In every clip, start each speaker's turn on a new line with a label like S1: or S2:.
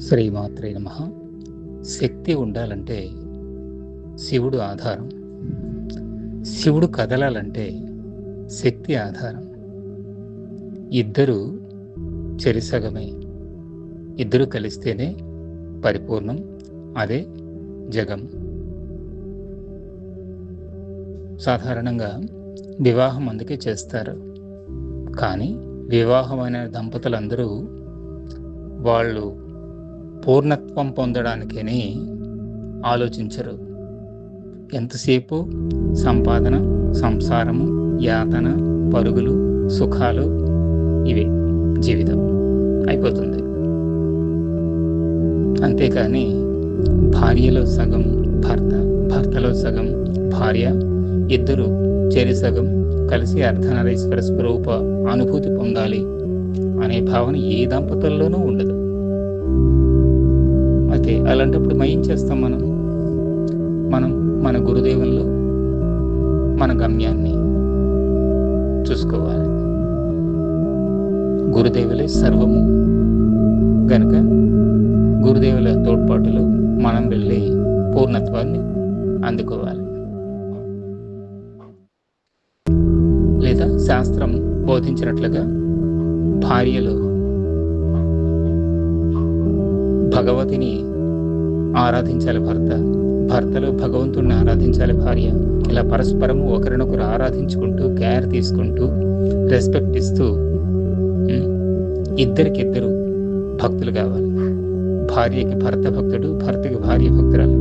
S1: శ్రీమాత్రే నమః. శక్తి ఉండాలంటే శివుడు ఆధారం, శివుడు కదలాలంటే శక్తి ఆధారం. ఇద్దరు చెరిసగమే, ఇద్దరు కలిస్తేనే పరిపూర్ణం, అదే జగం. సాధారణంగా వివాహం అందుకే చేస్తారు. కానీ వివాహమైన దంపతులందరూ వాళ్ళు పూర్ణత్వం పొందడానికని ఆలోచించరు. ఎంతసేపు సంపాదన, సంసారము, యాతన, పరుగులు, సుఖాలు, ఇవే జీవితం అయిపోతుంది. అంతేకాని భార్యలో సగం భర్త, భర్తలో సగం భార్య, ఇద్దరు చెరి సగం కలిసి అర్ధనారీశ్వర స్వరూప అనుభూతి పొందాలి అనే భావన ఏ దంపతుల్లోనూ ఉండదు. అయితే అలాంటప్పుడు ఏం చేస్తాం? మనం మన గురుదేవుల్లో మన గమ్యాన్ని చూసుకోవాలి. గురుదేవులే సర్వము గనుక గురుదేవుల తోడ్పాటులో మనం వెళ్ళి పూర్ణత్వాన్ని అందుకోవాలి. లేదా శాస్త్రం బోధించినట్లుగా భార్యలో భగవతిని ఆరాధించాలి భర్త, భర్తలో భగవంతుడిని ఆరాధించాలి భార్య. ఇలా పరస్పరము ఒకరినొకరు ఆరాధించుకుంటూ, కేర్ తీసుకుంటూ, రెస్పెక్ట్ ఇస్తూ ఇద్దరికిద్దరు భక్తులు కావాలి. భార్యకి భర్త భక్తుడు, భర్తకి భార్య భక్తురాలు.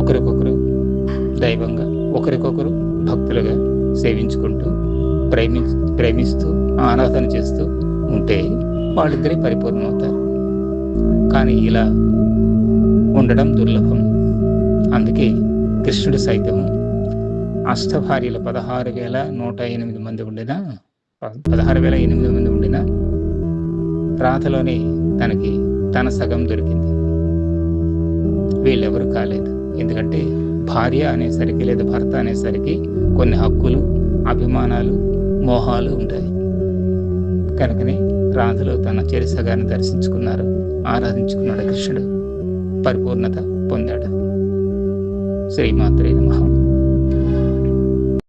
S1: ఒకరికొకరు దైవంగా, ఒకరికొకరు భక్తులుగా సేవించుకుంటూ, ప్రేమిస్తూ, ఆరాధన చేస్తూ ఉంటే వాళ్ళిద్దరే పరిపూర్ణం అవుతారు. కానీ ఇలా ఉండడం దుర్లభం. అందుకే కృష్ణుడు సైతం అష్టభార్యలు 16,108 మంది ఉండినా, 16,008 మంది ఉండినా రాధలోనే తనకి తన సగం దొరికింది. వీళ్ళెవరు కాలేదు. ఎందుకంటే భార్య అనేసరికి లేదా భర్త అనేసరికి కొన్ని హక్కులు, అభిమానాలు, మోహాలు ఉంటాయి. కనుకనే రాధలో తన చెరిసగాన్ని దర్శించుకున్నారు, ఆరాధించుకున్నాడు. కృష్ణుడు పరిపూర్ణత పొందాడు. శ్రీమాత్రే నమః.